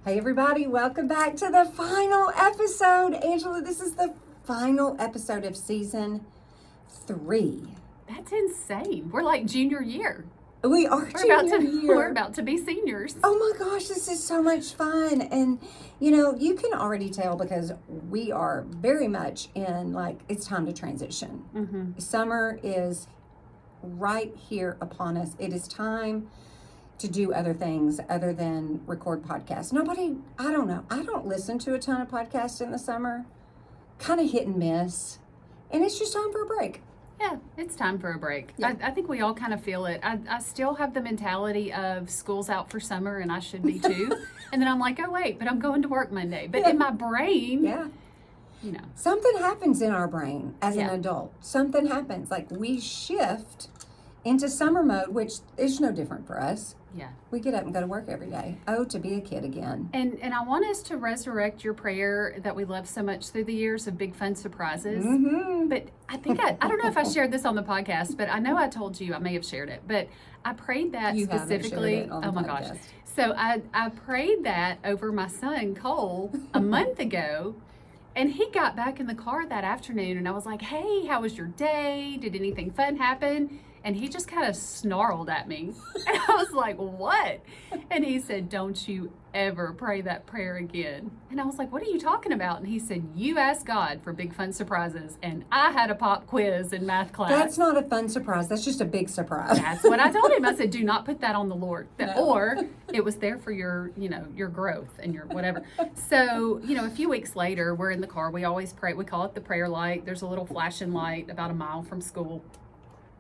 Hey everybody, welcome back to the final episode. Angela, this is the final episode of season 3. That's insane. We're like junior year. We are We're about to be seniors. Oh my gosh, this is so much fun. And you can already tell because we are very much in it's time to transition. Mm-hmm. Summer is right here upon us. It is time to do other things other than record podcasts. I don't listen to a ton of podcasts in the summer. Kind of hit and miss. And it's just time for a break. Yeah, it's time for a break. Yeah. I think we all kind of feel it. I still have the mentality of school's out for summer and I should be too. And then I'm like, oh wait, but I'm going to work Monday. But in my brain, something happens in our brain as an adult. Something happens. We shift into summer mode, which is no different for us. Yeah. We get up and go to work every day. Oh, to be a kid again. And I want us to resurrect your prayer that we love so much through the years of big fun surprises. Mm-hmm. But I think I don't know if I shared this on the podcast, but I know I told you, I may have shared it, but I prayed that You specifically. haven't shared it on the Oh my podcast. gosh. So I prayed that over my son Cole a month ago. And he got back in the car that afternoon and I was like, hey, how was your day? Did anything fun happen? And he just kind of snarled at me. And I was like, what? And he said, don't you ever pray that prayer again. And I was like, what are you talking about? And he said, you asked God for big fun surprises. And I had a pop quiz in math class. That's not a fun surprise. That's just a big surprise. That's what I told him. I said, do not put that on the Lord. No. Or it was there for your growth and your whatever. So, a few weeks later, we're in the car. We always pray. We call it the prayer light. There's a little flashing light about a mile from school.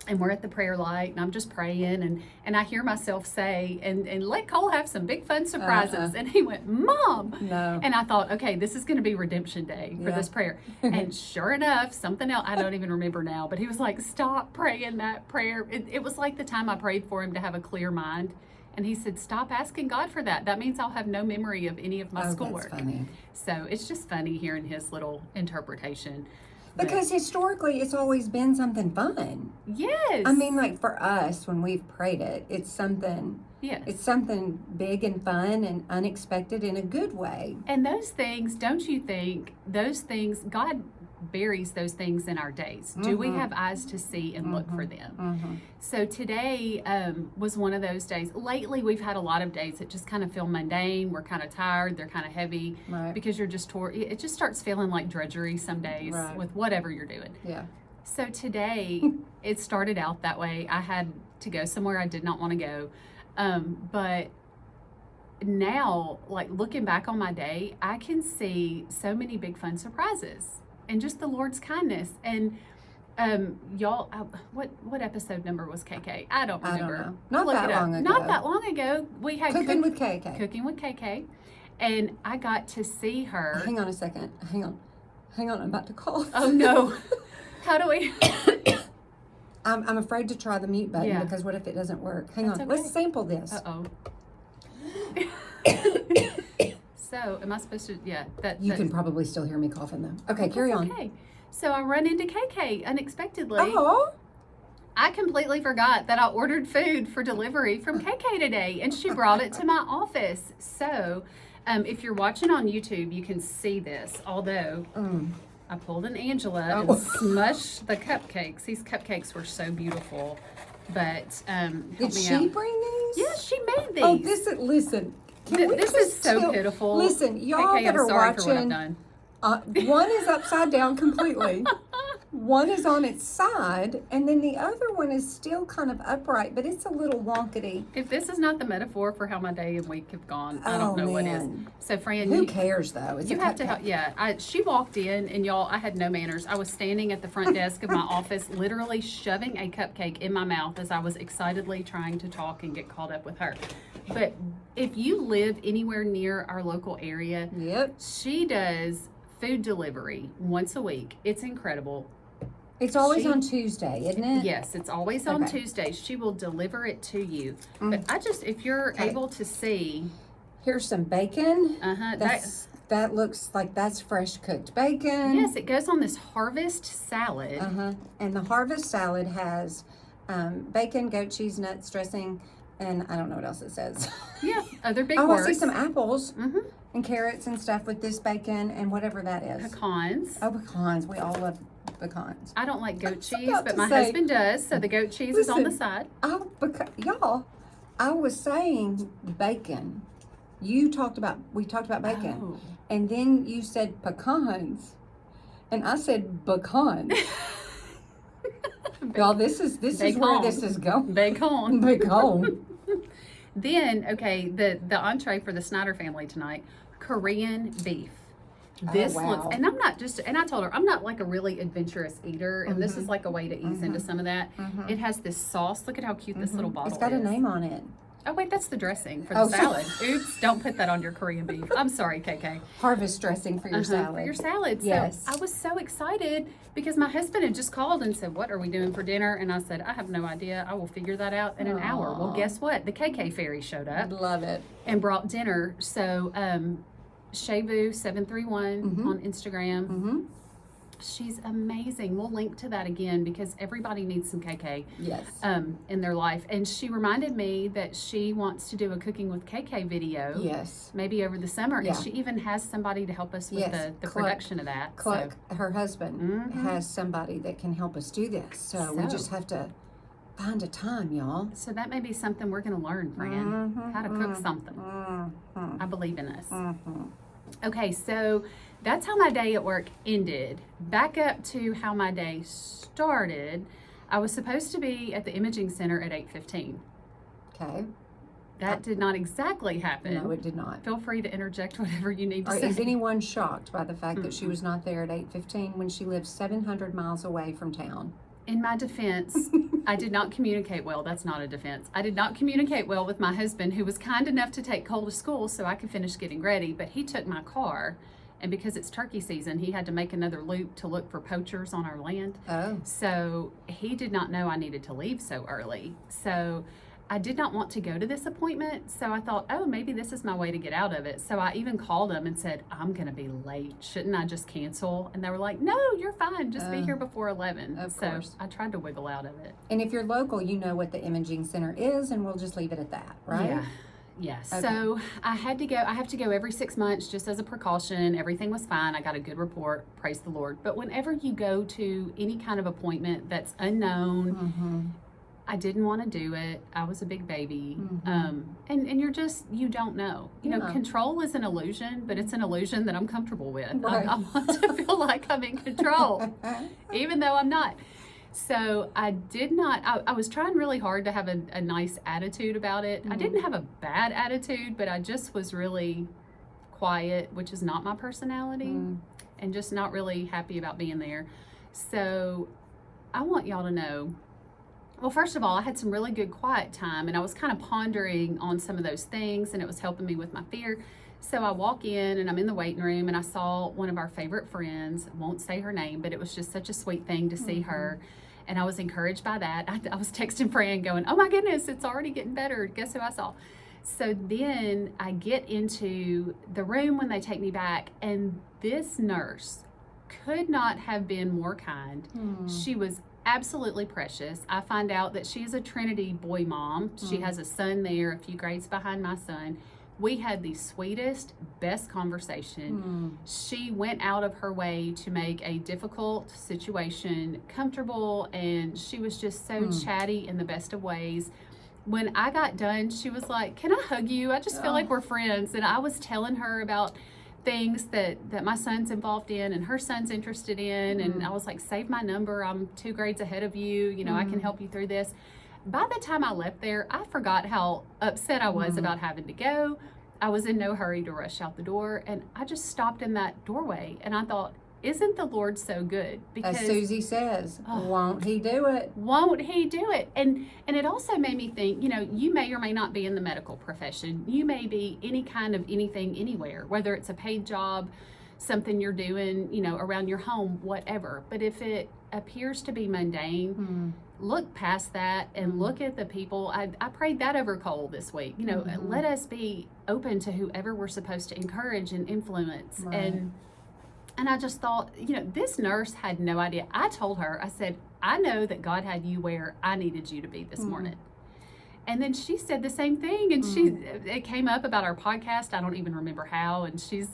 And we're at the prayer light, and I'm just praying, and I hear myself say, and let Cole have some big fun surprises. And he went, Mom. No. And I thought, okay, this is going to be redemption day for this prayer. And sure enough, something else, I don't even remember now, but he was like, stop praying that prayer. It was like the time I prayed for him to have a clear mind. And he said, stop asking God for that. That means I'll have no memory of any of my schoolwork. That's funny. So it's just funny hearing his little interpretation. Because historically, it's always been something fun. Yes. I mean, for us, when we've prayed it, it's something. Yes. It's something big and fun and unexpected in a good way. And those things, don't you think, God buries those things in our days. Do we have eyes to see and look for them? Mm-hmm. So today was one of those days. Lately, we've had a lot of days that just kind of feel mundane. We're kind of tired. They're kind of heavy because you're just it just starts feeling like drudgery some days with whatever you're doing. Yeah. So today, it started out that way. I had to go somewhere I did not want to go. But now, looking back on my day, I can see so many big fun surprises and just the Lord's kindness. And y'all, what episode number was KK? I don't remember. I don't know. Not that long ago. Not that long ago. We had Cooking with KK. Cooking with KK. And I got to see her. Hang on a second. Hang on. I'm about to cough. Oh, no. How do we... I'm afraid to try the mute button because what if it doesn't work? Hang on. Okay. Let's sample this. Uh-oh. So, am I supposed to, You can probably still hear me coughing though. Okay, carry on. Okay. So I run into KK unexpectedly. Oh. I completely forgot that I ordered food for delivery from KK today, and she brought it to my office. So, if you're watching on YouTube, you can see this, although I pulled an Angela and smushed the cupcakes. These cupcakes were so beautiful. But did she bring these? Yes, she made these. Oh, listen. This is so pitiful. Listen, y'all KK, that I'm are sorry watching. for what I've done. One is upside down completely. One is on its side, and then the other one is still kind of upright, but it's a little wonkety. If this is not the metaphor for how my day and week have gone, I don't know what is. So, Fran, who cares though? You have to help. Yeah, she walked in, and y'all, I had no manners. I was standing at the front desk of my office, literally shoving a cupcake in my mouth as I was excitedly trying to talk and get caught up with her. But if you live anywhere near our local area, she does food delivery once a week. It's incredible. It's always on Tuesday, isn't it? Yes, it's always on Tuesdays. She will deliver it to you. But if you're able to see. Here's some bacon. That looks like that's fresh cooked bacon. Yes, it goes on this harvest salad. And the harvest salad has bacon, goat cheese, nuts, dressing, and I don't know what else it says. Yeah, other big Oh, words. I see some apples Mm-hmm. and carrots and stuff with this bacon and whatever that is. Pecans. Oh, pecans. We all love pecans. I don't like goat cheese, about but to my say- husband does, so the goat cheese is on the Listen. side. Oh, y'all, I was saying bacon. We talked about bacon. Oh. And then you said pecans. And I said bacons. Y'all, this is where Bacon. this is going. Bacon. Bacon. Then, okay, the entree for the Snyder family tonight, Korean beef. This wow. looks, and I'm not just, and I told her, I'm not like a really adventurous eater, and this is like a way to ease into some of that. It has this sauce. Look at how cute this little bottle It's got a is. name on it. Oh, wait, that's the dressing for the Oh, sorry. salad. Oops, don't put that on your Korean beef. I'm sorry, KK. Harvest dressing for your salad. For your salad. Yes. So I was so excited because my husband had just called and said, "What are we doing for dinner?" And I said, "I have no idea. I will figure that out in an hour." Well, Aw. guess what? The KK fairy showed up Love it. and brought dinner. So, Shavu731 on Instagram. Mm-hmm. She's amazing. We'll link to that again because everybody needs some KK Yes. in their life. And she reminded me that she wants to do a cooking with KK video. Yes. Maybe over the summer. Yeah. And she even has somebody to help us with Yes. the Cluck. production of that. Cluck, her husband, Mhm. has somebody that can help us do this. So we So. just have to find a time, y'all. So that may be something we're going to learn, friend. Mhm, How to cook something. I believe in us. Okay, so that's how my day at work ended. Back up to how my day started. I was supposed to be at the imaging center at 8:15. Okay. That did not exactly happen. No, it did not. Feel free to interject whatever you need to Or say. is anyone shocked by the fact that she was not there at 8:15 when she lives 700 miles away from town? In my defense, I did not communicate well. That's not a defense. I did not communicate well with my husband, who was kind enough to take Cole to school so I could finish getting ready. But he took my car, and because it's turkey season, he had to make another loop to look for poachers on our land. Oh. So he did not know I needed to leave so early. So I did not want to go to this appointment. So I thought, oh, maybe this is my way to get out of it. So I even called them and said, I'm going to be late. Shouldn't I just cancel? And they were like, no, you're fine. Just be here before 11. Of so course. I tried to wiggle out of it. And if you're local, you know what the imaging center is, and we'll just leave it at that, right? Yeah. Yeah. Okay. So I have to go every 6 months just as a precaution. Everything was fine. I got a good report. Praise the Lord. But whenever you go to any kind of appointment that's unknown, Mm-hmm. I didn't want to do it. I was a big baby. And you don't know. You know, Yeah. control is an illusion, but it's an illusion that I'm comfortable with. Right. I want to feel like I'm in control, even though I'm not. So I did not, I was trying really hard to have a nice attitude about it. I didn't have a bad attitude, but I just was really quiet, which is not my personality, and just not really happy about being there. So I want y'all to know, well, first of all, I had some really good quiet time, and I was kind of pondering on some of those things, and it was helping me with my fear. So I walk in, and I'm in the waiting room, and I saw one of our favorite friends. I won't say her name, but it was just such a sweet thing to see her, and I was encouraged by that. I was texting Fran going, oh my goodness, it's already getting better. Guess who I saw? So then I get into the room when they take me back, and this nurse could not have been more kind. She was absolutely precious. I find out that she is a Trinity boy mom. She has a son there, a few grades behind my son. We had the sweetest, best conversation. She went out of her way to make a difficult situation comfortable, and she was just so chatty in the best of ways. When I got done, she was like, can I hug you? I just feel like we're friends. And I was telling her about things that my son's involved in and her son's interested in, and I was like, save my number, I'm 2 grades ahead of you, you know, I can help you through this. By the time I left there, I forgot how upset I was about having to go. I was in no hurry to rush out the door, and I just stopped in that doorway, and I thought, isn't the Lord so good? As Susie says, Oh. won't he do it? Won't he do it? And it also made me think, you know, you may or may not be in the medical profession. You may be any kind of anything anywhere, whether it's a paid job, something you're doing, you know, around your home, whatever. But if it appears to be mundane, look past that and look at the people. I prayed that over Cole this week. You know, let us be open to whoever we're supposed to encourage and influence. Right. And I just thought, you know, this nurse had no idea. I told her, I said, I know that God had you where I needed you to be this morning. And then she said the same thing, and it came up about our podcast. I don't even remember how, and she's,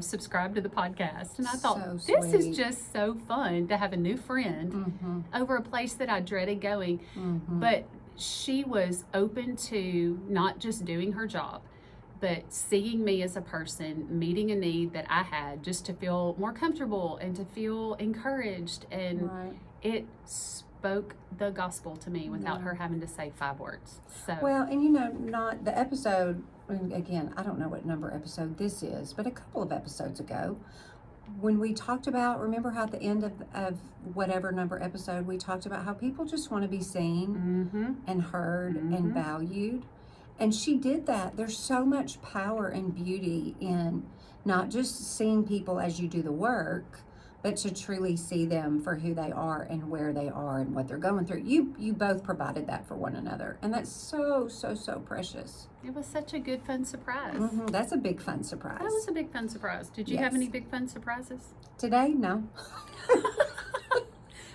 subscribed to the podcast. And I thought, So this is sweet. just so fun to have a new friend over a place that I dreaded going. But she was open to not just doing her job, but seeing me as a person, meeting a need that I had, just to feel more comfortable and to feel encouraged. And Right. it spoke the gospel to me without her having to say 5 words. So Well, and not the episode, and again, I don't know what number episode this is, but a couple of episodes ago, when we talked about, remember how at the end of whatever number episode, we talked about how people just want to be seen and heard and valued. And she did that. There's so much power and beauty in not just seeing people as you do the work, but to truly see them for who they are and where they are and what they're going through. You both provided that for one another. And that's so, so, so precious. it was such a good, fun surprise. That's a big fun surprise. That was a big, fun surprise. Did you have Yes. any big, fun surprises? Today, no.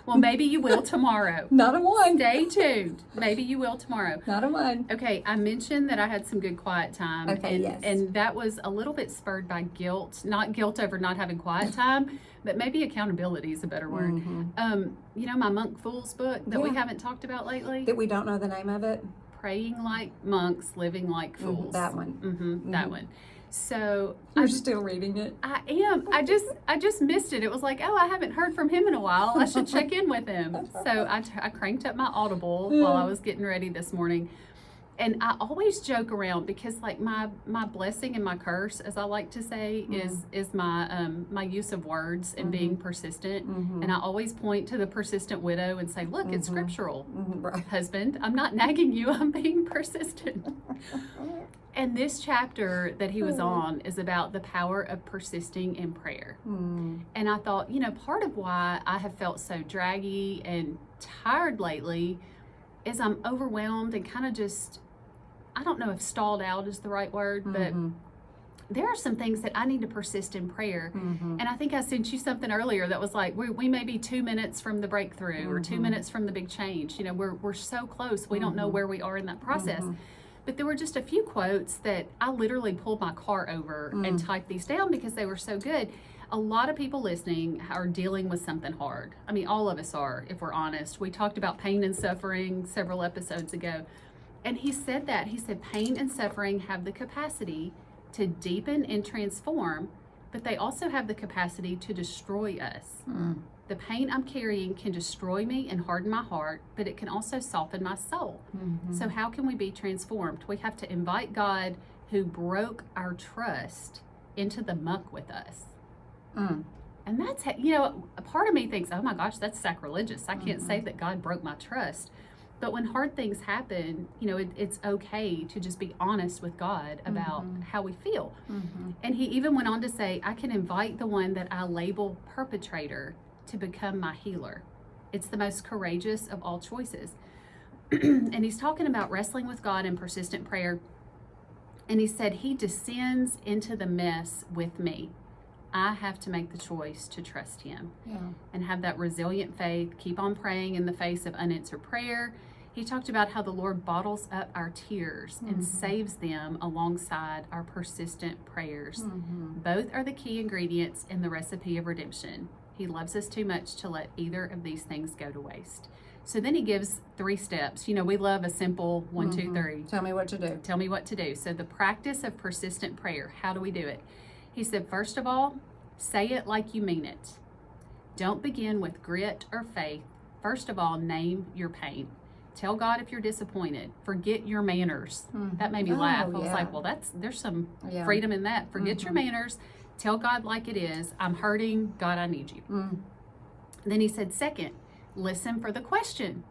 Well, maybe you will tomorrow. Not a one. Stay tuned. Maybe you will tomorrow. Not a one. Okay, I mentioned that I had some good quiet time. Okay, and, yes. and that was a little bit spurred by guilt. Not guilt over not having quiet time, but maybe accountability is a better word. My Monk Fools book that we Yeah. haven't talked about lately? That we don't know the name of it? Praying Like Monks, Living Like Fools. That one. That one. So You're still reading it? I am. I just missed it. It was like, oh, I haven't heard from him in a while. I should check in with him. So I cranked up my Audible while I was getting ready this morning. And I always joke around because like my blessing and my curse, as I like to say, is my use of words and being persistent. And I always point to the persistent widow and say, look, it's scriptural. Right. Husband, I'm not nagging you. I'm being persistent. And this chapter that he was on is about the power of persisting in prayer. And I thought, part of why I have felt so draggy and tired lately is I'm overwhelmed and kind of just, I don't know if stalled out is the right word, but there are some things that I need to persist in prayer. And I think I sent you something earlier that was like, we may be 2 minutes from the breakthrough or 2 minutes from the big change. We're so close. We don't know where we are in that process. But there were just a few quotes that I literally pulled my car over and typed these down because they were so good. A lot of people listening are dealing with something hard. I mean, all of us are, if we're honest. We talked about pain and suffering several episodes ago. And he said that. He said pain and suffering have the capacity to deepen and transform, but they also have the capacity to destroy us. The pain I'm carrying can destroy me and harden my heart, but it can also soften my soul. So how can we be transformed? We have to invite God, who broke our trust, into the muck with us. And that's, a part of me thinks, oh my gosh, that's sacrilegious. I can't say that God broke my trust. But when hard things happen, it's okay to just be honest with God about how we feel. And he even went on to say, I can invite the one that I label perpetrator to become my healer. It's the most courageous of all choices. And he's talking about wrestling with God in persistent prayer. And he said, he descends into the mess with me. I have to make the choice to trust him and have that resilient faith, keep on praying in the face of unanswered prayer. He talked about how the Lord bottles up our tears and saves them alongside our persistent prayers. Both are the key ingredients in the recipe of redemption. He loves us too much to let either of these things go to waste. So then he gives 3 steps. We love a simple 1, 2, 3. Tell me what to do. Tell me what to do. So the practice of persistent prayer, how do we do it? He said, first of all, say it like you mean it. Don't begin with grit or faith. First of all, name your pain. Tell God if you're disappointed. Forget your manners. That made me laugh. I was like, well, there's some freedom in that. Forget your manners. Tell God like it is. I'm hurting. God, I need you. Then he said, second, listen for the question.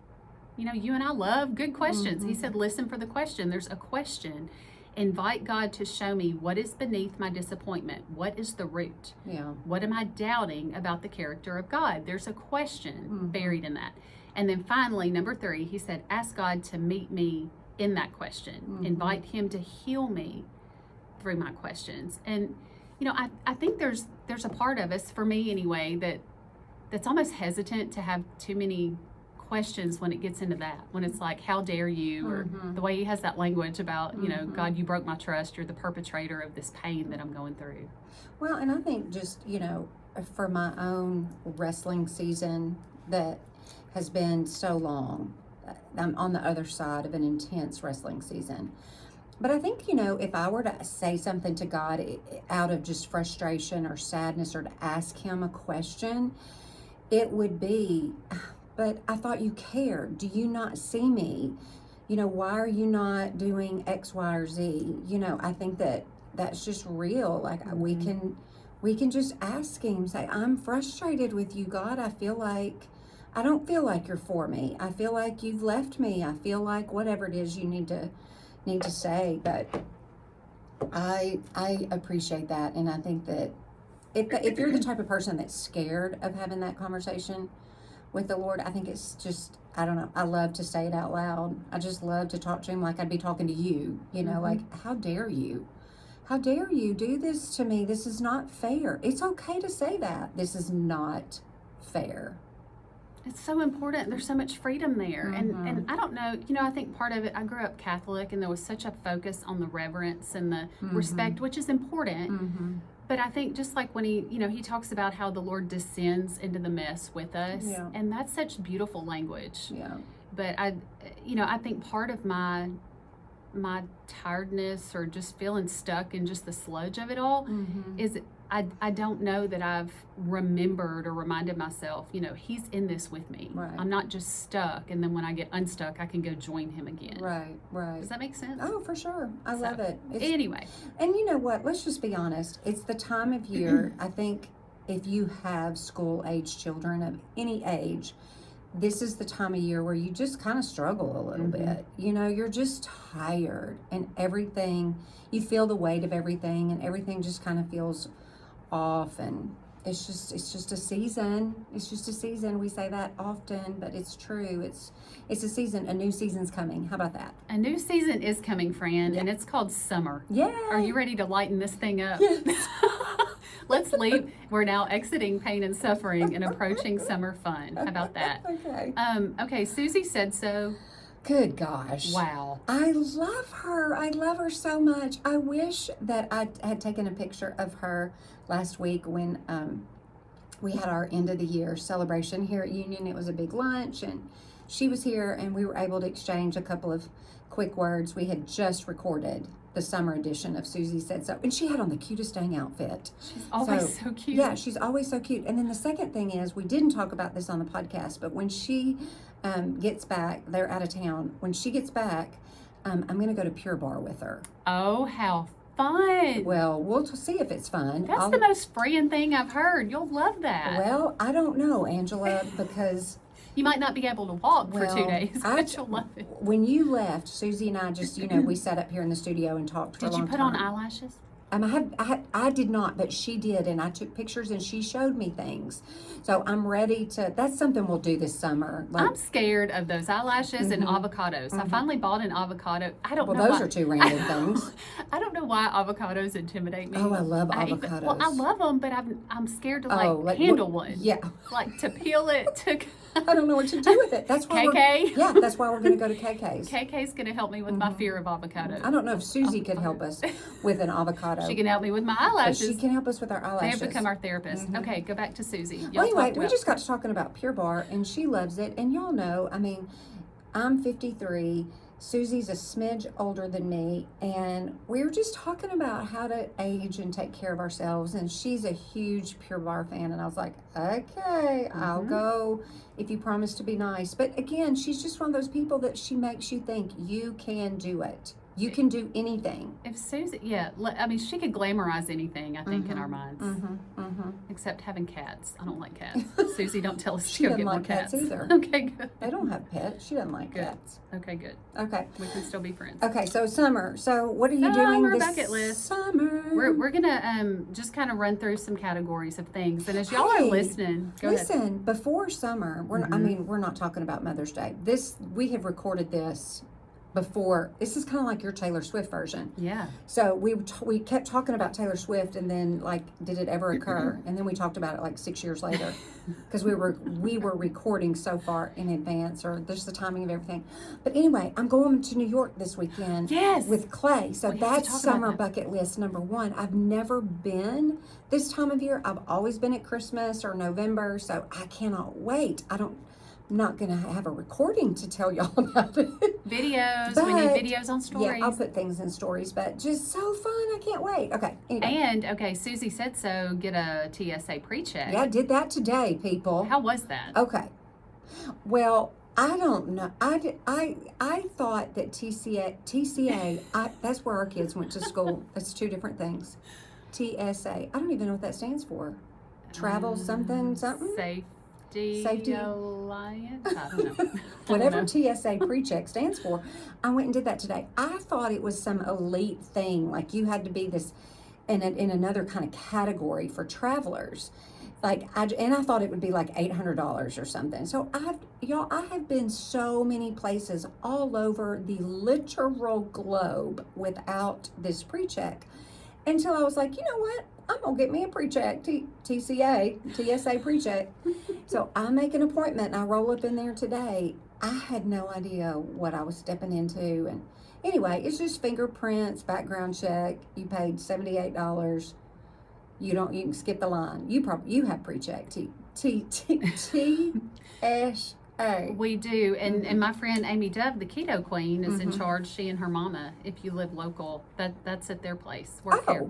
You and I love good questions. He said, listen for the question. There's a question. Invite God to show me what is beneath my disappointment. What is the root? What am I doubting about the character of God? There's a question buried in that. And then finally, number 3, he said, ask God to meet me in that question. Invite him to heal me through my questions. And, I think there's a part of us, for me anyway, that's almost hesitant to have too many questions when it gets into that, when it's like, how dare you, or Mhm. the way he has that language about, you know, Mhm. God, you broke my trust, you're the perpetrator of this pain that I'm going through. Well, and I think just, for my own wrestling season that has been so long, I'm on the other side of an intense wrestling season. But I think, if I were to say something to God out of just frustration or sadness, or to ask him a question, it would be, but I thought you cared. Do you not see me? Why are you not doing X, Y, or Z? I think that's just real. Like, we can just ask him, say, I'm frustrated with you, God. I don't feel like you're for me. I feel like you've left me. I feel like whatever it is you need to say. But I appreciate that, and I think that if you're the type of person that's scared of having that conversation with the Lord, I think it's just, I don't know, I love to say it out loud. I just love to talk to him like I'd be talking to you, like, how dare you? How dare you do this to me? This is not fair. It's okay to say that. This is not fair. It's so important. There's so much freedom there. Mhm. And I don't know, I think part of it, I grew up Catholic, and there was such a focus on the reverence and the respect, which is important. Mm-hmm. But I think just like when he talks about how the Lord descends into the mess with us, Yeah. and that's such beautiful language. Yeah. But I think part of my tiredness, or just feeling stuck in just the sludge of it all, is I don't know that I've remembered or reminded myself, he's in this with me. Right. I'm not just stuck, and then when I get unstuck, I can go join him again. Right. Does that make sense? Oh, for sure. I love it. Anyway. And you know what? Let's just be honest. It's the time of year, I think, if you have school-age children of any age, this is the time of year where you just kind of struggle a little bit. You're just tired, and everything, you feel the weight of everything, and everything just kind of feels off, and it's just a season. It's just a season. We say that often, but it's true. It's a season. A new season's coming. How about that? A new season is coming, Fran, and it's called summer. Yeah. Are you ready to lighten this thing up? Yes. Let's leave. We're now exiting pain and suffering and approaching summer fun. How about that? Okay. Okay, Susie said so. Good gosh. Wow. I love her. I love her so much. I wish that I had taken a picture of her last week when we had our end of the year celebration here at Union. It was a big lunch, and she was here, and we were able to exchange a couple of quick words. We had just recorded the summer edition of Susie Said So, and she had on the cutest dang outfit. She's always so cute. Yeah, she's always so cute. And then the second thing is, we didn't talk about this on the podcast, but when she gets back, they're out of town. When she gets back, I'm going to go to Pure Barre with her. Oh, how fun. Well, we'll see if it's fun. That's the most freeing thing I've heard. You'll love that. Well, I don't know, Angela, because you might not be able to walk for 2 days, but you'll love it. When you left, Susie and I just, we sat up here in the studio and talked for a long time. Did you put on eyelashes? I did not, but she did, and I took pictures, and she showed me things. So I'm ready to. That's something we'll do this summer. I'm scared of those eyelashes and avocados. I finally bought an avocado. I don't know. Well, those why. are two random things. I don't know why avocados intimidate me. Oh, I love avocados. Well, I love them, but I'm scared to handle one. Yeah. Like to peel it. I don't know what to do with it. That's why KK. That's why we're going to go to KK's. KK's going to help me with my fear of avocados. I don't know if Susie could help us with an avocado. She can help me with my eyelashes. But she can help us with our eyelashes. They have become our therapist. Okay, go back to Susie. Well, anyway, we just got to talking about Pure Barre, and she loves it. And y'all know, I'm 53. Susie's a smidge older than me, and we were just talking about how to age and take care of ourselves, and she's a huge Pure Barre fan, and I was like, okay, I'll go if you promise to be nice. But again, she's just one of those people that she makes you think you can do it. You can do anything. If Susie, she could glamorize anything, I think, in our minds. Except having cats. I don't like cats. Susie, don't tell us to go get more cats. She doesn't like cats either. Okay, good. They don't have pets. She doesn't like cats. Okay, good. Okay. We can still be friends. Okay, so summer. So what are you doing this bucket list. summer? We're gonna just kind of run through some categories of things, and as y'all are listening, go ahead. Before summer, we're not talking about Mother's Day. We have recorded this before. This is kind of like your Taylor Swift version. Yeah. So we kept talking about Taylor Swift, and then like, did it ever occur? And then we talked about it like 6 years later, because we were recording so far in advance, or there's the timing of everything. But anyway, I'm going to New York this weekend. Yes. With Clay. So We have to that's talk about summer that. bucket list number one. I've never been this time of year. I've always been at Christmas or November, so I cannot wait. I'm not gonna have a recording to tell y'all about it. Videos. But, we need videos on stories. Yeah, I'll put things in stories, but just so fun. I can't wait. Okay. Anyway. And okay, Susie said so. Get a TSA pre-check. Yeah, I did that today, people. How was that? Okay. Well, I don't know. I thought that TCA, that's where our kids went to school. That's two different things. TSA. I don't even know what that stands for. Travel something. Safety Alliance. I don't know. Whatever TSA pre-check stands for. I went and did that today. I thought it was some elite thing, like you had to be this in another kind of category for travelers. Like I thought it would be like $800 or something. So I have been so many places all over the literal globe without this pre-check, until I was like, you know what? I'm gonna get me a pre-check, TSA pre-check. So I make an appointment and I roll up in there today. I had no idea what I was stepping into, and anyway, it's just fingerprints, background check. You paid $78. You can skip the line. You have pre-check. TSA. We do, and my friend Amy Dove, the Keto Queen, is in charge. She and her mama. If you live local, that's at their place. Work here.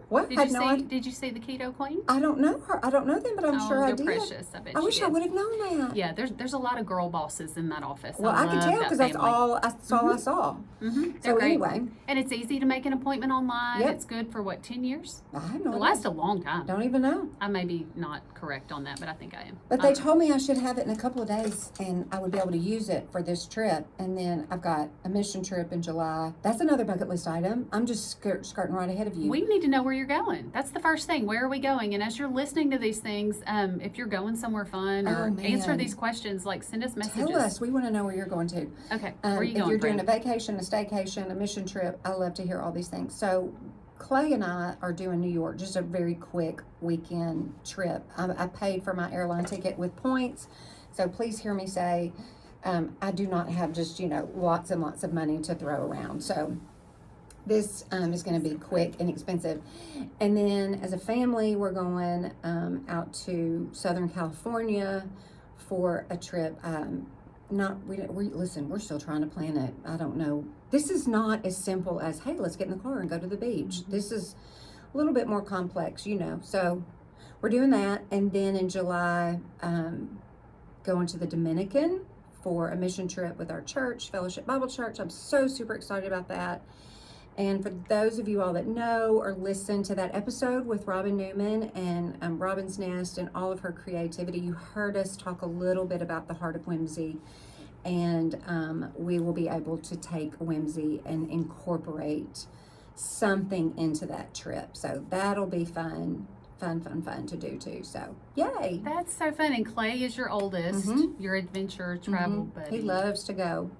What? Did you see the Keto Queen? I don't know her. I don't know them, but I'm sure I they're did. precious. I bet I you wish I did. would have known that. Yeah, there's a lot of girl bosses in that office. Well, I could love tell that because that's family. all I saw. They're So great. anyway, And it's easy to make an appointment online. Yep. It's good for what, 10 years? I have no It idea. lasts a long time. Don't even know. I may be not correct on that, but I think I am. But they told me I should have it in a couple of days, and I would be able to use it for this trip. And then I've got a mission trip in July. That's another bucket list item. I'm just skirting right ahead of you. We need to know where you're going. That's the first thing. Where are we going? And as you're listening to these things, if you're going somewhere fun or answer man. these questions, like send us messages. Tell us. We want to know where you're going to. Okay. Where are you if going, you're doing friend? a vacation, a staycation, a mission trip, I love to hear all these things. So Clay and I are doing New York, just a very quick weekend trip. I paid for my airline ticket with points, so please hear me say I do not have just lots and lots of money to throw around. So this is going to be quick and expensive. And then as a family, we're going out to Southern California for a trip. Listen, we're still trying to plan it. I don't know. This is not as simple as, hey, let's get in the car and go to the beach. This is a little bit more complex, So we're doing that. And then in July, going to the Dominican for a mission trip with our church, Fellowship Bible Church. I'm so super excited about that. And for those of you all that know or listen to that episode with Robin Newman and Robin's Nest and all of her creativity, you heard us talk a little bit about the Heart of Whimsy. And we will be able to take Whimsy and incorporate something into that trip. So that'll be fun to do too. So yay. That's so fun. And Clay is your oldest, your adventure travel buddy. He loves to go.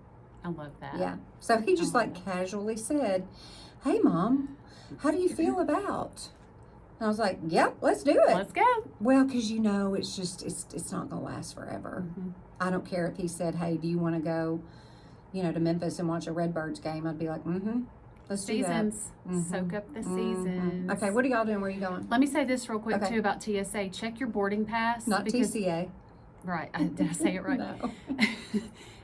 I love that. Yeah. So he just casually said, hey Mom, how do you feel about? And I was like, yep, let's do it. Let's go. Well, because it's not going to last forever. I don't care if he said, hey, do you want to go, to Memphis and watch a Redbirds game? I'd be like, let's do that. Seasons. Soak up the seasons. Okay, what are y'all doing? Where are you going? Let me say this real quick, Okay. too, about TSA. Check your boarding pass. Not TCA. Right. Did I say it right? No.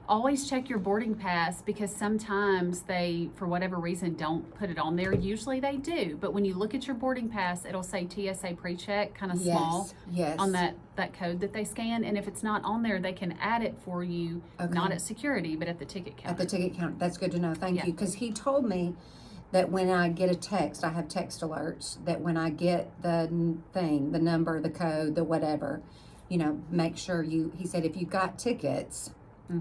Always check your boarding pass, because sometimes they, for whatever reason, don't put it on there. Usually they do. But when you look at your boarding pass, it'll say TSA pre-check, kind of small, Yes. on that code that they scan. And if it's not on there, they can add it for you, not at security, but at the ticket counter. At the ticket counter. That's good to know. Thank Yeah. you. Because he told me that when I get a text, I have text alerts, that when I get the thing, the number, the code, the whatever, make sure he said if you got tickets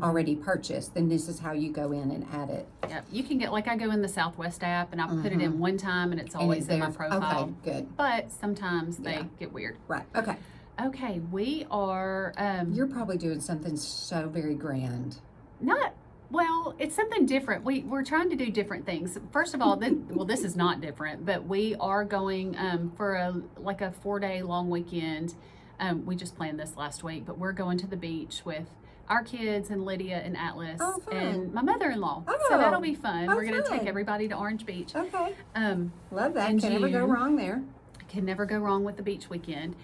already purchased, then this is how you go in and add it. Yeah, you can get, I go in the Southwest app and I put it in one time and it's always in my profile. Okay, good. But sometimes they get weird. Right. Okay. Okay, we are You're probably doing something so very grand. not Well, it's something different. We're trying to do different things. First of all, this is not different, but we are going for a 4-day long weekend. We just planned this last week, but we're going to the beach with our kids and Lydia and Atlas and my mother-in-law. So that'll be fun. We're going to take everybody to Orange Beach. Okay. Love that. Can never go wrong there. Can never go wrong with the beach weekend.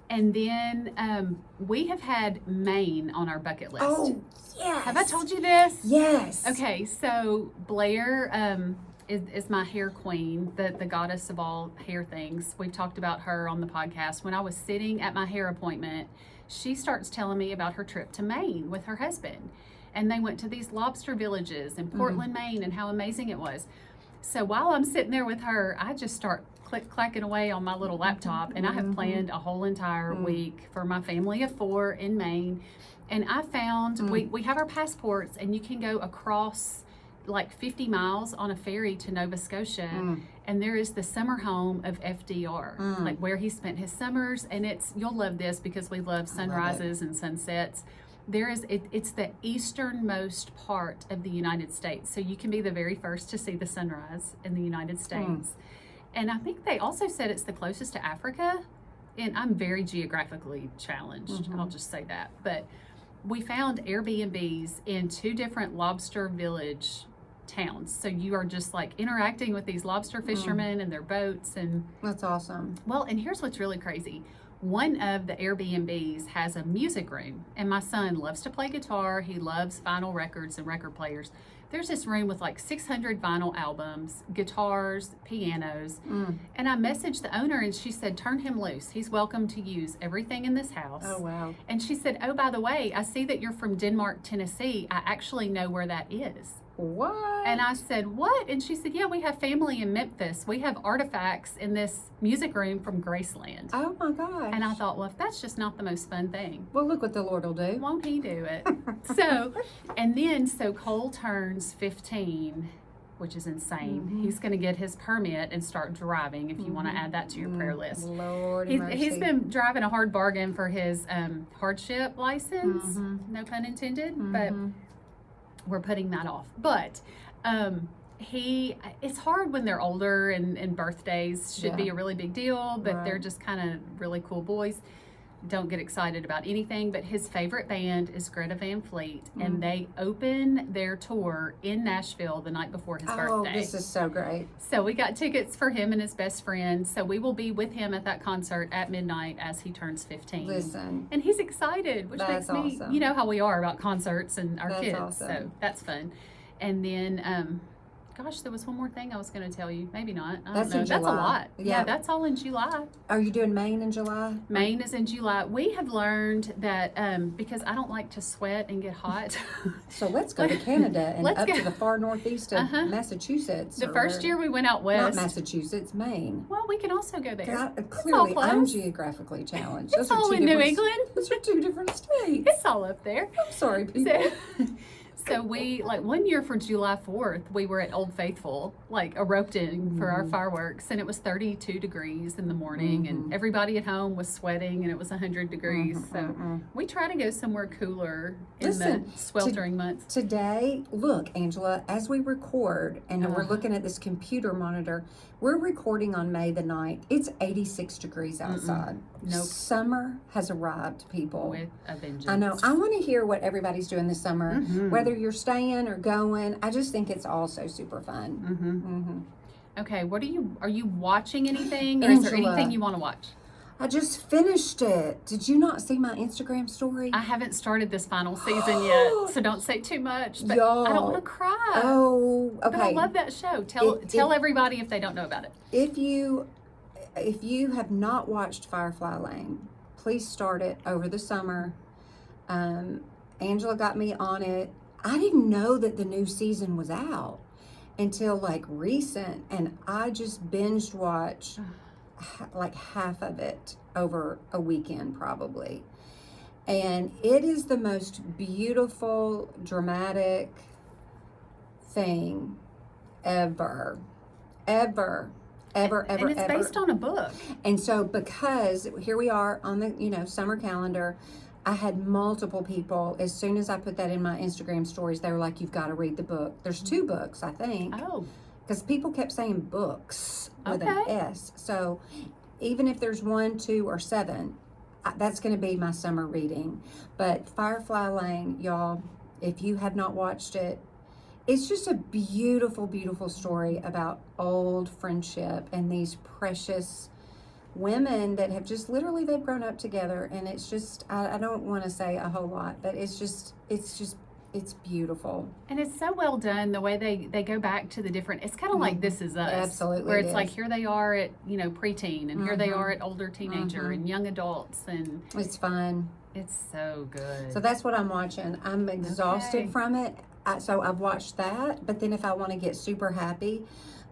And then we have had Maine on our bucket list. Oh, yes. Have I told you this? Yes. Okay, so Blair is my hair queen, the goddess of all hair things. We've talked about her on the podcast. When I was sitting at my hair appointment, she starts telling me about her trip to Maine with her husband. And they went to these lobster villages in Portland, Maine, and how amazing it was. So while I'm sitting there with her, I just start clacking away on my little laptop, and I have planned a whole entire week for my family of 4 in Maine. And I found we have our passports, and you can go across 50 miles on a ferry to Nova Scotia, and there is the summer home of FDR, where he spent his summers. And you'll love this because we love sunrises and sunsets. It's the easternmost part of the United States, so you can be the very first to see the sunrise in the United States. And I think they also said it's the closest to Africa, and I'm very geographically challenged, I'll just say that. But we found Airbnbs in 2 different lobster village towns, so you are just interacting with these lobster fishermen and their boats. And that's awesome. Well, and here's what's really crazy. One of the Airbnbs has a music room, and my son loves to play guitar. He loves vinyl records and record players. There's this room with 600 vinyl albums, guitars, pianos. And I messaged the owner, and she said, turn him loose. He's welcome to use everything in this house. Oh, wow. And she said, oh, by the way, I see that you're from Denmark, Tennessee. I actually know where that is. What? And I said, what? And she said, yeah, we have family in Memphis. We have artifacts in this music room from Graceland. Oh, my gosh. And I thought, well, if that's just not the most fun thing, well, look what the Lord will do. Won't he do it? So Cole turns 15, which is insane. He's going to get his permit and start driving, if you want to add that to your prayer list. Lord mercy. He's been driving a hard bargain for his hardship license, no pun intended, but we're putting that off. But it's hard when they're older, and birthdays should be a really big deal, but they're just kind of really cool boys. Don't get excited about anything, but his favorite band is Greta Van Fleet, and they open their tour in Nashville the night before his birthday. Oh, this is so great. So we got tickets for him and his best friend, so we will be with him at that concert at midnight as he turns 15. Listen. And he's excited, which makes me, awesome. you know how we are about concerts and our kids, awesome. so that's fun. And then, gosh, there was one more thing I was going to tell you. Maybe not. I don't know. That's a lot. Yeah, that's all in July. Are you doing Maine in July? Maine is in July. We have learned that because I don't like to sweat and get hot. So let's go to Canada and Let's up go. to the far northeast of Massachusetts. The first year we went out west. Not Massachusetts, Maine. Well, we can also go there. Clearly, I'm close. geographically challenged. It's all in New England. Those are 2 different states. It's all up there. I'm sorry, people. So we, one year for July 4th, we were at Old Faithful, erupting for our fireworks, and it was 32 degrees in the morning, and everybody at home was sweating, and it was 100 degrees. So we try to go somewhere cooler in the sweltering months. Today, look, Angela, as we record, and we're looking at this computer monitor, we're recording on May the 9th. It's 86 degrees outside. Nope. Summer has arrived, people. With a vengeance. I know. I want to hear what everybody's doing this summer, whether you're staying or going. I just think it's all so super fun. Okay, are you watching anything, or is there Angela, anything you want to watch? I just finished it. Did you not see my Instagram story? I haven't started this final season yet, so don't say too much. But Y'all. I don't want to cry. Oh, okay. But I love that show. Tell everybody if they don't know about it. If you have not watched Firefly Lane, please start it over the summer. Angela got me on it. I didn't know that the new season was out until recent, and I just binged watched half of it over a weekend probably. And it is the most beautiful, dramatic thing ever. And it's based on a book. And so, because here we are on the summer calendar, I had multiple people, as soon as I put that in my Instagram stories, they were like, you've got to read the book. There's 2 books, I think. Oh. Because people kept saying books with an Okay. S. So even if there's 1, 2, or 7, that's going to be my summer reading. But Firefly Lane, y'all, if you have not watched it, it's just a beautiful, beautiful story about old friendship and these precious women that have just literally, they've grown up together. And it's just, I don't want to say a whole lot, but it's beautiful. And it's so well done, the way they go back to the different, it's kind of like This Is Us. Absolutely Where it it's like, is. here they are at, preteen, and here they are at older teenager Mhm. and young adults, and It's fun. it's so good. So that's what I'm watching. I'm exhausted Okay. from it. So I've watched that. But then if I want to get super happy,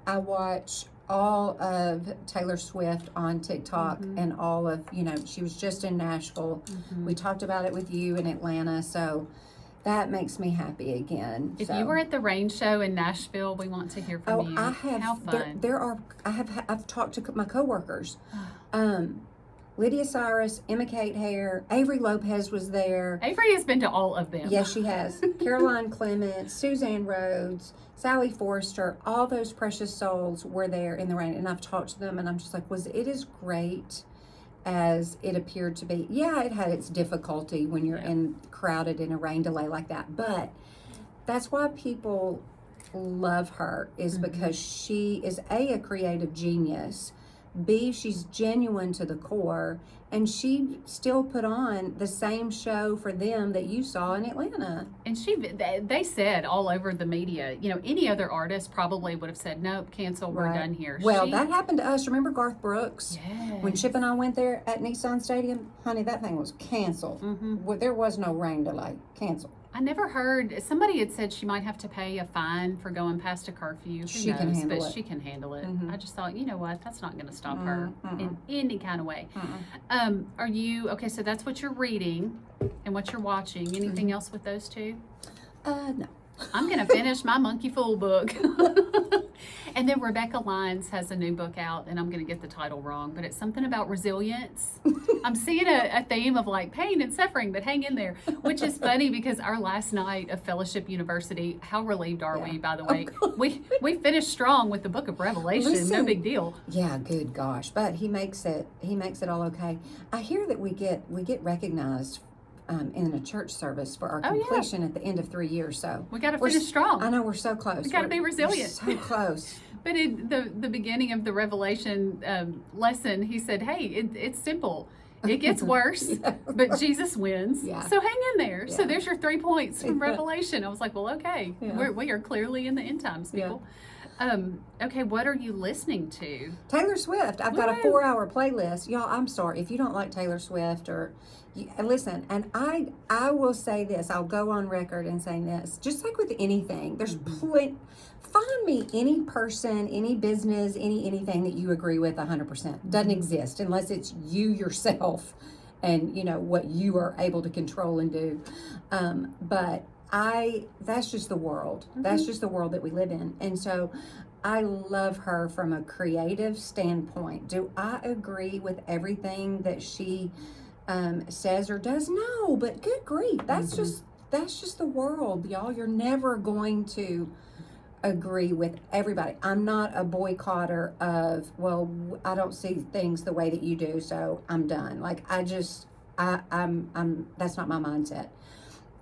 I watch all of Taylor Swift on TikTok and all of, she was just in Nashville. We talked about it with you in Atlanta. So that makes me happy again. If So- you were at the Rain Show in Nashville, we want to hear from you. I have. How fun. I've talked to my coworkers. Lydia Cyrus, Emma Kate Hare, Avery Lopez was there. Avery has been to all of them. Yes, she has. Caroline Clements, Suzanne Rhodes, Sally Forrester, all those precious souls were there in the rain. And I've talked to them and I'm just like, was it as great as it appeared to be? Yeah, it had its difficulty when you're crowded in a rain delay like that. But that's why people love her, is because she is a creative genius. B, she's genuine to the core, and she still put on the same show for them that you saw in Atlanta. And they said all over the media, any other artist probably would have said, nope, cancel, we're done here. Well, that happened to us. Remember Garth Brooks? Yes. When Chip and I went there at Nissan Stadium, honey, that thing was canceled. There was no rain delay. Canceled. I never heard, somebody had said she might have to pay a fine for going past a curfew. Who She knows? can handle but it. she can handle it. I just thought, you know what, that's not going to stop her in any kind of way. Are you, okay, so that's what you're reading and what you're watching. Anything else with those 2? No. I'm going to finish my Monkey Fool book. And then Rebecca Lyons has a new book out, and I'm going to get the title wrong, but it's something about resilience. I'm seeing a theme of like pain and suffering, but hang in there, which is funny because our last night of Fellowship University, how relieved are we, by the way? We finished strong with the book of Revelation. No Listen. big deal. Yeah, good gosh. But he makes it all okay. I hear that we get recognized in a church service for our completion at the end of 3 years. So We got to we're finish strong. I know, we're so close. We gotta be resilient. We're so close. But in the beginning of the Revelation lesson, he said, hey, it's simple. It gets worse, but Jesus wins. Yeah. So hang in there. So Yeah. there's your 3 points from Revelation. I was like, well, okay. Yeah. We are clearly in the end times, people. Okay, what are you listening to? Taylor Swift. I've got a Woo. 4-hour playlist. Y'all, I'm sorry if you don't like Taylor Swift or listen, and I will say this. I'll go on record and saying this. Just like with anything, there's plenty. Find me any person, any business, anything that you agree with 100%. Doesn't exist unless it's you yourself and what you are able to control and do. But that's just the world. That's just the world that we live in. And so I love her from a creative standpoint. Do I agree with everything that she says or does? No, but good grief. That's just the world, y'all. You're never going to agree with everybody. I'm not a boycotter of, well, I don't see things the way that you do, so I'm done. Like I'm that's not my mindset.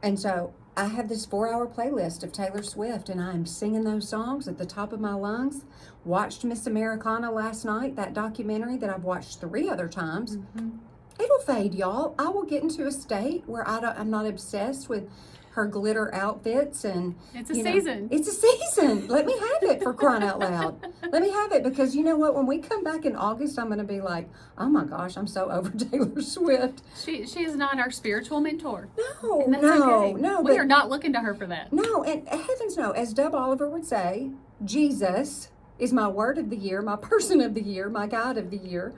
And so I have this 4-hour playlist of Taylor Swift, and I'm singing those songs at the top of my lungs. Watched Miss Americana last night, that documentary that I've watched 3 other times. It'll fade, y'all. I will get into a state where I'm not obsessed with her glitter outfits, and It's a season. It's a season. Let me have it, for crying out loud. Let me have it, because you know what? When we come back in August, I'm going to be like, oh my gosh, I'm so over Taylor Swift. She is not our spiritual mentor. No, And that's no, okay. no. We are not looking to her for that. No, and heavens no. As Dub Oliver would say, Jesus is my word of the year, my person of the year, my God of the year.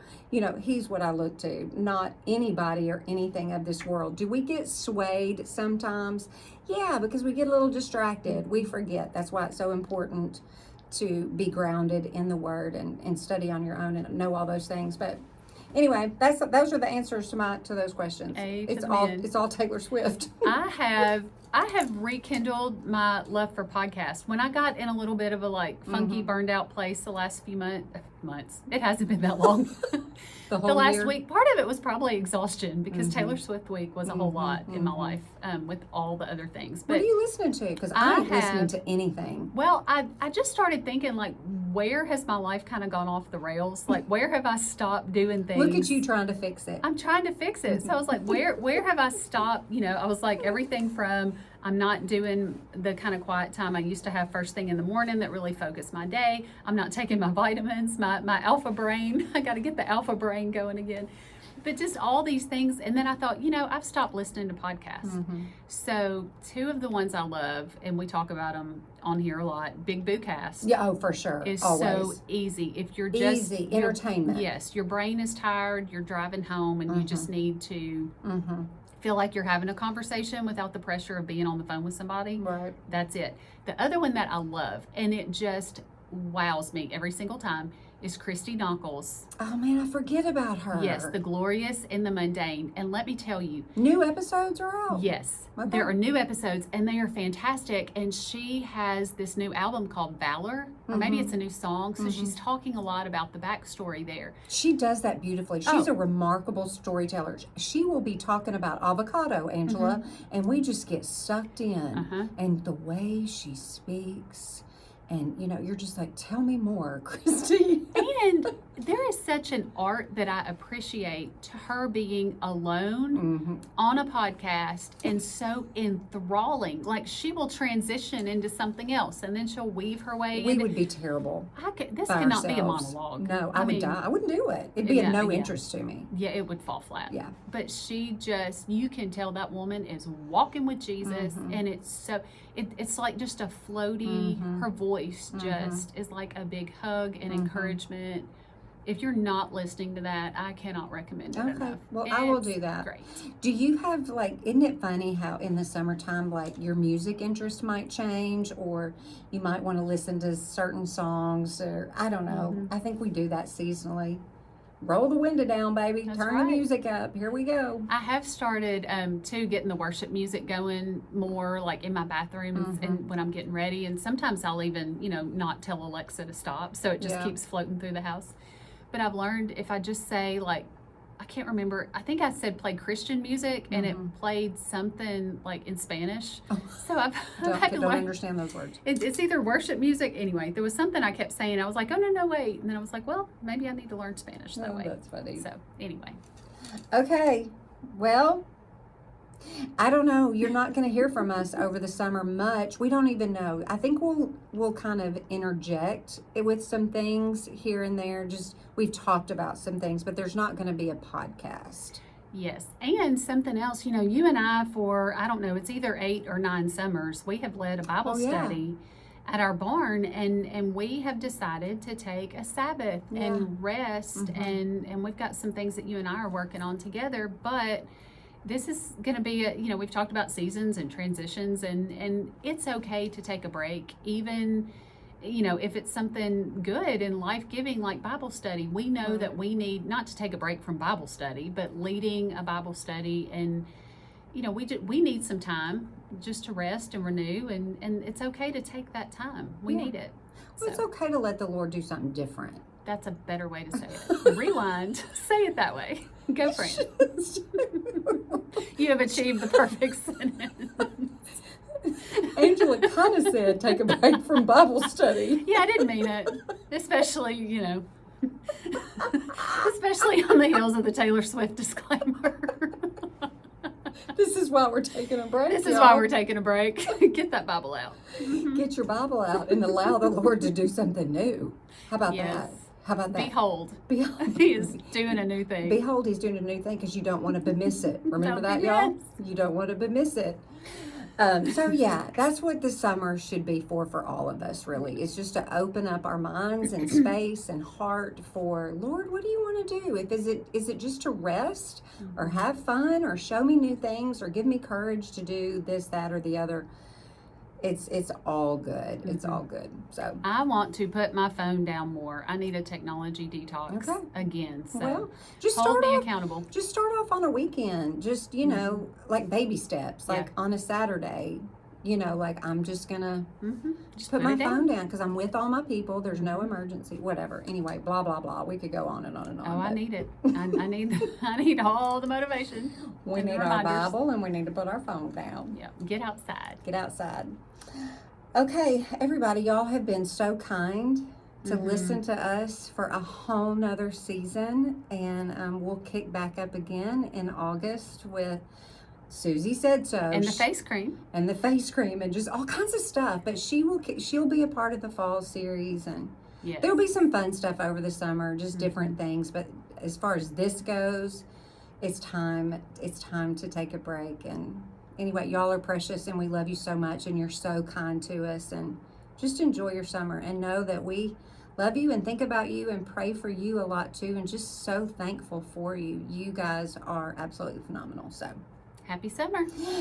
He's what I look to, not anybody or anything of this world. Do we get swayed sometimes? Yeah, because we get a little distracted. We forget. That's why it's so important to be grounded in the word and study on your own and know all those things. But Anyway, those are the answers to those questions. Amen. It's all Taylor Swift. I have rekindled my love for podcasts. When I got in a little bit of a funky, burned out place the last few months, it hasn't been that long. The last year. week, part of it was probably exhaustion because Taylor Swift week was a whole lot in my life with all the other things. But what are you listening to? Because I ain't listening to anything. Well, I just started thinking, where has my life kind of gone off the rails? Where have I stopped doing things? Look at you trying to fix it. I'm trying to fix it. So I was like, where have I stopped? I was like, everything from I'm not doing the kind of quiet time I used to have first thing in the morning that really focused my day. I'm not taking my vitamins, my alpha brain. I got to get the alpha brain going again. But just all these things. And then I thought, I've stopped listening to podcasts. So 2 of the ones I love, and we talk about them on here a lot, Big Boo Cast. Yeah, for sure. Is Always. so easy. If you're just easy entertainment. Yes, your brain is tired, you're driving home, and you just need to feel like you're having a conversation without the pressure of being on the phone with somebody. Right. That's it. The other one that I love, and it just wows me every single time, is Christy Nonkels. Oh man, I forget about her. Yes, The Glorious and the Mundane. And let me tell you, new episodes are out. yes, Okay. there are new episodes and they are fantastic. And she has this new album called Valor, or maybe it's a new song. So she's talking a lot about the backstory there. She does that beautifully. She's a remarkable storyteller. She will be talking about avocado, Angela, and we just get sucked in. And the way she speaks, and you're just like, tell me more, Christy. And there is such an art that I appreciate to her being alone on a podcast and so enthralling. She will transition into something else and then she'll weave her way We into. would be terrible. This by cannot be a ourselves. monologue. No, I would die. I wouldn't do it. It'd be of no yeah. interest to me. Yeah, it would fall flat. Yeah. But you can tell that woman is walking with Jesus, and it's so, it's like just a floaty, her voice just is like a big hug and encouragement. If you're not listening to that, I cannot recommend it enough. Well, I will It's do that. Great. Do you have isn't it funny how in the summertime, your music interest might change, or you might want to listen to certain songs, or I don't know. I think we do that seasonally. Roll the window down, baby. That's Turn right. the music up. Here we go. I have started too getting the worship music going more in my bathroom and when I'm getting ready, and sometimes I'll even not tell Alexa to stop, so it just keeps floating through the house. But I've learned if I just say I can't remember, I think I said play Christian music and it played something in Spanish. So I've had to don't learn. understand those words. It's either worship music. Anyway, there was something I kept saying. I was like, oh, no, wait. And then I was like, well, maybe I need to learn Spanish that way. That's funny. So anyway. Okay. Well, I don't know. You're not going to hear from us over the summer much. We don't even know. I think we'll kind of interject it with some things here and there. Just we've talked about some things, but there's not going to be a podcast. Yes. And something else, you and I for, I don't know, it's either 8 or 9 summers, we have led a Bible study at our barn, and we have decided to take a Sabbath and rest, and we've got some things that you and I are working on together, but this is going to be we've talked about seasons and transitions, and it's okay to take a break, even if it's something good and life-giving like Bible study. We know that we need not to take a break from Bible study, but leading a Bible study, and we need some time just to rest and renew, and it's okay to take that time. We need it. Well, it's okay to let the Lord do something different. That's a better way to say it. Rewind. Say it that way. Go for it. You have achieved the perfect sentence. Angela kind of said take a break from Bible study. Yeah, I didn't mean it. Especially, especially on the heels of the Taylor Swift disclaimer. This is why we're taking a break. This is why we're taking a break. Get that Bible out. Get your Bible out and allow the Lord to do something new. How about Yes. that? How about that? Behold, Behold. he is doing a new thing. Behold, he's doing a new thing because you don't want to bemiss it. Remember that, y'all? You don't want to bemiss it. So yeah, that's what the summer should be for all of us, really. It's just to open up our minds and space and heart for, Lord, what do you want to do? Is it just to rest or have fun or show me new things or give me courage to do this, that, or the other? It's all good. It's all good. So I want to put my phone down more. I need a technology detox Okay. again. So well, just hold start me off. accountable. Just start off on a weekend. Just like baby steps. Like Yeah. on a Saturday. Like I'm just gonna Just put my it down. phone down because I'm with all my people. There's no emergency. Whatever. Anyway, blah blah blah. We could go on and on and on. Oh, I but need it. I need I need all the motivation. We and need our reminders. Bible and we need to put our phone down. Yeah, get outside. Get outside. Okay, everybody, y'all have been so kind to listen to us for a whole nother season, and we'll kick back up again in August with Susie Said So And the face cream. and the face cream and just all kinds of stuff. But she'll be a part of the fall series, and Yes. there'll be some fun stuff over the summer, just different things. But as far as this goes, it's time to take a break. And anyway, y'all are precious and we love you so much and you're so kind to us, and just enjoy your summer and know that we love you and think about you and pray for you a lot too, and just so thankful for you. You guys are absolutely phenomenal. So Happy summer.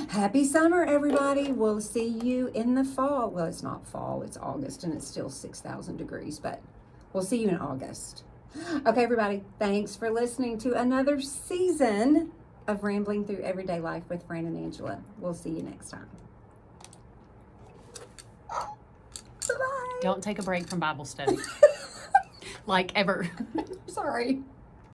happy summer, everybody. We'll see you in the fall. Well, it's not fall, it's August and it's still 6,000 degrees, but we'll see you in August. Okay, everybody, thanks for listening to another season of Rambling Through Everyday Life with Fran and Angela. We'll see you next time. Bye-bye. Don't take a break from Bible study. Like ever. Sorry.